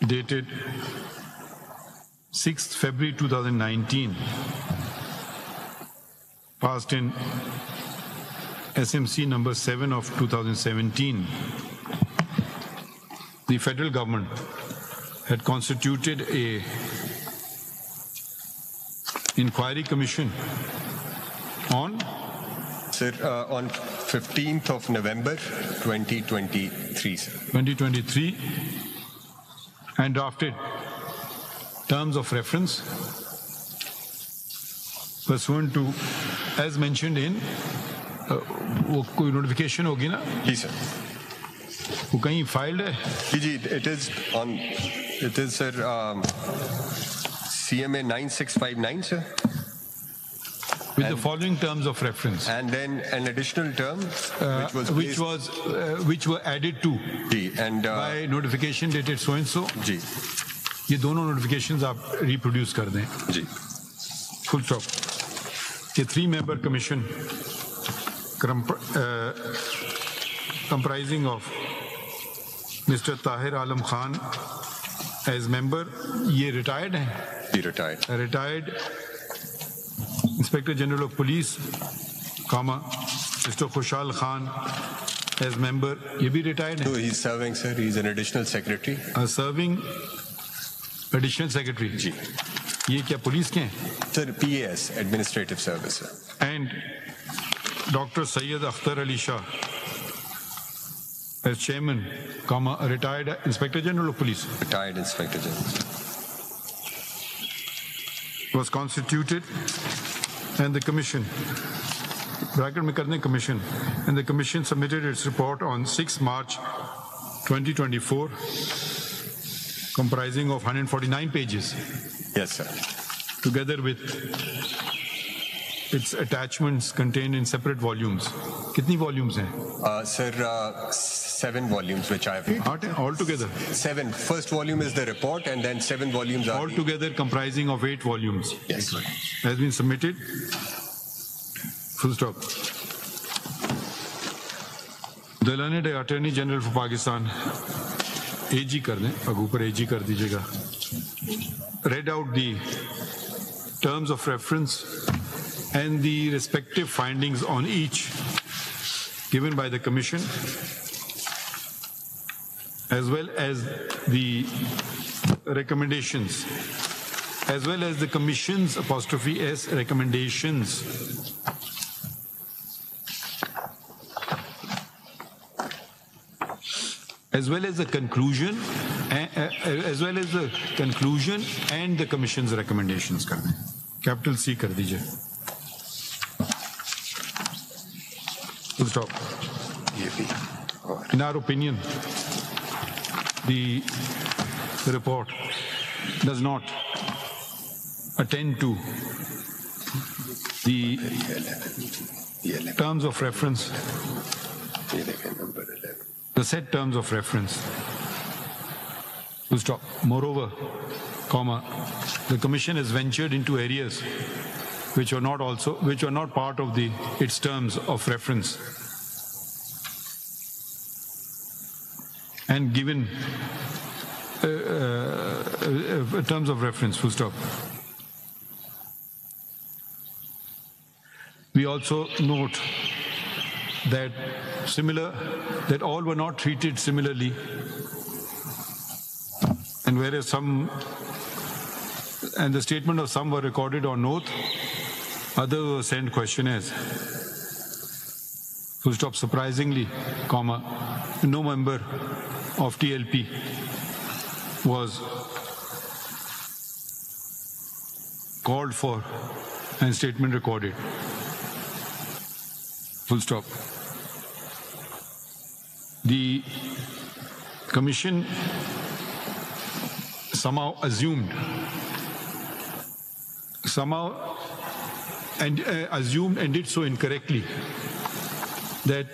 dated 6th February 2019, passed in SMC number 7 of 2017, the federal government had constituted a inquiry commission on? Sir, on 15th of November 2023, sir. 2023, and drafted terms of reference pursuant to, as mentioned in, वो कोई notification होगी ना? जी sir. वो कहीं filed है? जी, it is sir, CMA 9659, sir. With the following terms of reference. And then an additional term which were added to by notification dated so and so. जी. ये दोनों notifications आप reproduce कर दें. जी. Full stop. A 3-member commission comprising of Mr. Tahir Alam Khan as member. ये retired हैं? He retired. Retired Inspector General of Police, Mr. Khushal Khan as member. ये भी retired हैं? No, he's serving, sir. He's an additional secretary. Serving additional secretary. जी. ये क्या police के हैं? Sir, PAS, Administrative Service, sir. And Dr. Syed Akhtar Ali Shah as chairman, retired Inspector General of Police. Retired Inspector General. Was constituted, and the commission, bracket में करने commission, and the commission submitted its report on 6 March 2024, comprising of 149 pages. Yes, sir. Together with its attachments contained in separate volumes. कितनी volumes हैं? Sir, 7 volumes which I have. All together? 7. First volume is the report, and then 7 volumes are. All together comprising of 8 volumes. Yes, sir. Has been submitted. Full stop. The learned Attorney General for Pakistan, AG कर दें, अब ऊपर AG कर दीजिएगा. Read out the terms of reference and the respective findings on each given by the Commission, as well as the recommendations, as well as the Commission's '(S) recommendations. As well as the conclusion, and the Commission's recommendations. Capital C कर दीजिए. Full stop. In our opinion, the report does not attend to the terms of reference, the set terms of reference. Full stop. Moreover, the Commission has ventured into areas which are not part of its terms of reference, and given terms of reference. Full stop. We also note that all were not treated similarly, and whereas the statement of some were recorded on oath, others were sent questionnaires. Full stop. Surprisingly, no member of TLP was called for and statement recorded. Full stop. The Commission somehow assumed and did so incorrectly that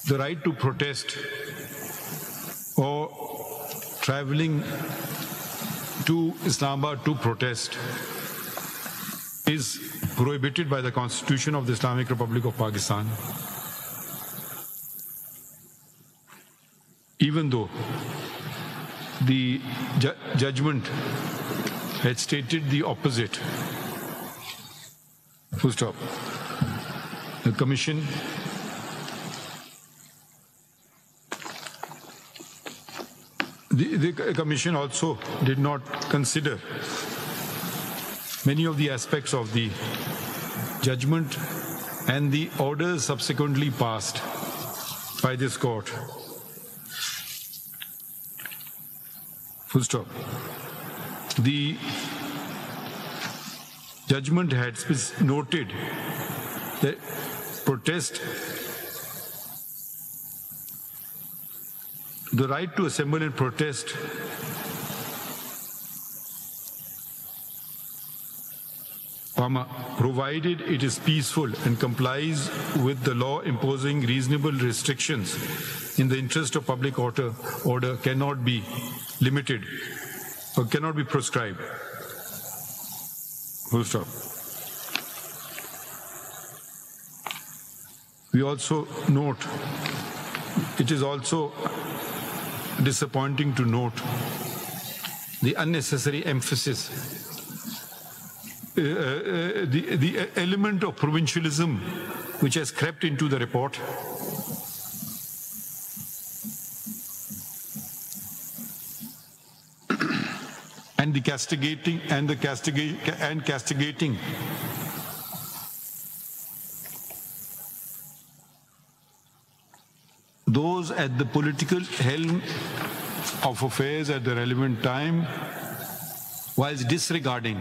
the right to protest or traveling to Islamabad to protest is prohibited by the Constitution of the Islamic Republic of Pakistan, even though the judgment had stated the opposite. Full stop. The Commission the Commission also did not consider many of the aspects of the judgment and the orders subsequently passed by this court. Full stop. The judgment had noted that the right to assemble and protest provided it is peaceful and complies with the law imposing reasonable restrictions in the interest of public order cannot be limited or cannot be prescribed. Full stop. We also note, it is also disappointing to note the unnecessary emphasis, the element of provincialism which has crept into the report. And castigating those at the political helm of affairs at the relevant time, whilst disregarding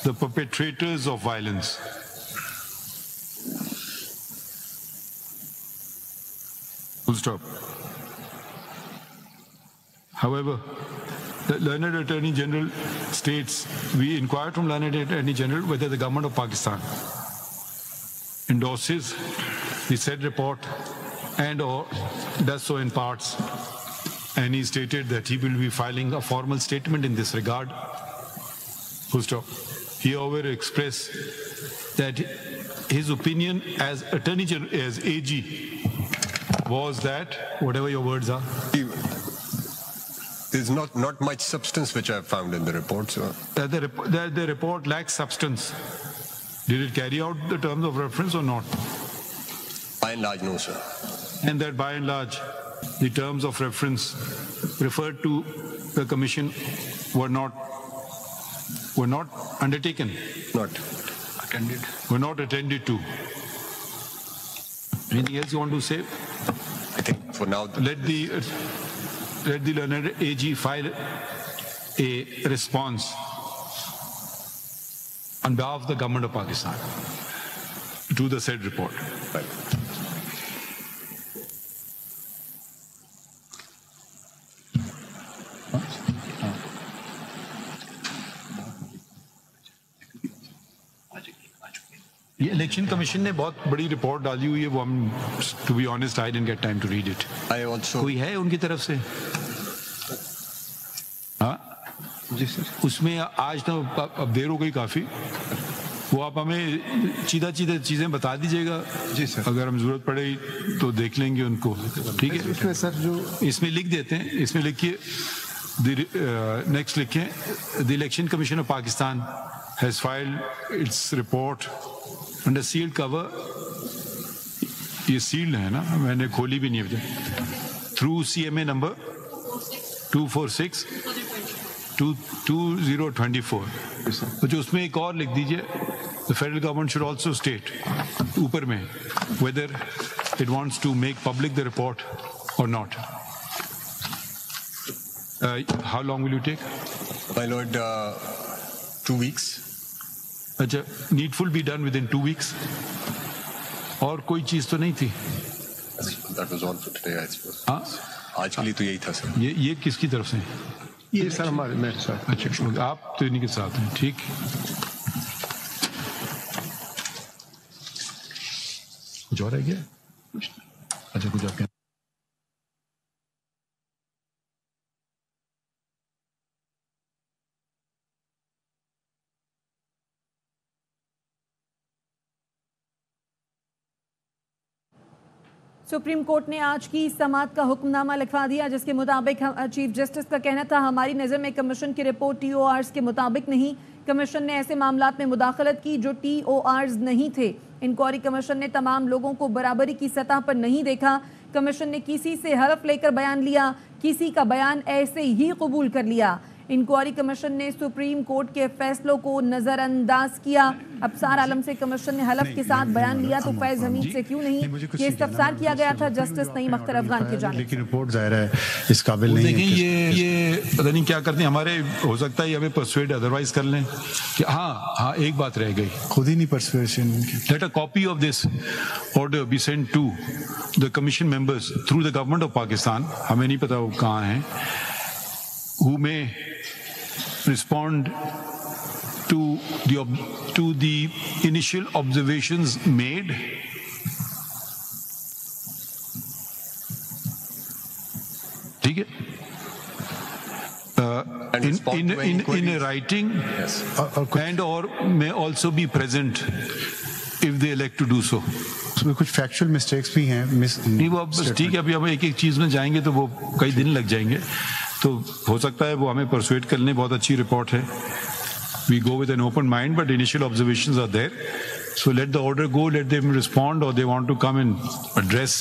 the perpetrators of violence. Full stop. However, the learned Attorney General states, we inquired from learned Attorney General whether the government of Pakistan endorses the said report and or does so in parts, and he stated that he will be filing a formal statement in this regard. Full stop. He however expressed that his opinion as Attorney General, as AG, was that, whatever your words are, there's not much substance which I've found in the report, so. That the report lacks substance. Did it carry out the terms of reference or not? By and large, no, sir. And that by and large, the terms of reference referred to the Commission were not undertaken. Not attended. Were not attended to. Anything else you want to say? I think for now. Let the learned AG file a response on behalf of the government of Pakistan to the said report. Right. ये election commission ने बहुत बड़ी report डाली हुई है, वो हम, to be honest, I didn't get time to read it. कोई है उनकी तरफ से? हाँ जी सर. उसमें आज तो अब देर हो गई काफी, वो आप हमें सीधा चीजें बता दीजिएगा. जी सर. अगर हम जरूरत पड़े तो देख लेंगे उनको. ठीक है. इसमें सर जो इसमें लिख देते हैं, इसमें लिखिए, नेक्स्ट लिखें, the election commission of Pakistan has filed its report under sealed cover. ये सील्ड है ना, मैंने खोली भी नहीं अभी. Through CMA number 246-2024. तो जो उसमें एक और लिख दीजिए, the federal government should also state ऊपर में whether it wants to make public the report or not. How long will you take? My lord, 2 weeks. अच्छा, needful be done within 2 weeks. और कोई चीज तो नहीं थी? That was all for today, I suppose. हाँ, आज के लिए तो यही था सर. ये किसकी तरफ से? ये सर हमारे मेरे साथ. अच्छा, आप तो इन्हीं के साथ हैं. ठीक. कुछ और है क्या? अच्छा, कुछ आपके सुप्रीम कोर्ट ने आज की समाअत का हुक्मनामा लिखवा दिया, जिसके मुताबिक चीफ जस्टिस का कहना था, हमारी नज़र में कमीशन की रिपोर्ट TORs के मुताबिक नहीं। कमीशन ने ऐसे मामलात में मुदाखलत की जो TORs नहीं थे। इंक्वायरी कमीशन ने तमाम लोगों को बराबरी की सतह पर नहीं देखा। कमीशन ने किसी से हलफ लेकर बयान लिया, किसी का बयान ऐसे ही कबूल कर लिया। इंक्वायरी कमीशन ने सुप्रीम कोर्ट के फैसलों को नजरअंदाज किया। अफसार आलम से कमीशन ने हलफ के साथ बयान लिया तो फैज हमीद से क्यों नहीं, ये इस्तफसार किया गया था जस्टिस नईम अख्तर अफगान के जानिब। लेकिन रिपोर्ट जाहिर है इस काबिल नहीं है। देखिए ये पता नहीं क्या करते हैं हमारे, हो सकता है हमें परसुएड अदरवाइज कर लें कि हाँ एक बात रह गई, खुद ही नहीं persuasion. Let a copy of this order be sent to the commission members through the government of Pakistan. हमें नहीं पता वो कहाँ हैं, who may respond to the initial observations made. ठीक है, in a writing, Yes. and or may also be present if they elect to do so. उसमें कुछ फैक्चुअल मिस्टेक्स भी हैं। नहीं वो अब बस ठीक है, अभी हम एक एक चीज में जाएंगे तो वो कई दिन लग जाएंगे, तो हो सकता है वो हमें परसुएट करने। बहुत अच्छी रिपोर्ट है, we go with an open mind, but initial observations are there, so let the order go, let them respond, or they want to come and address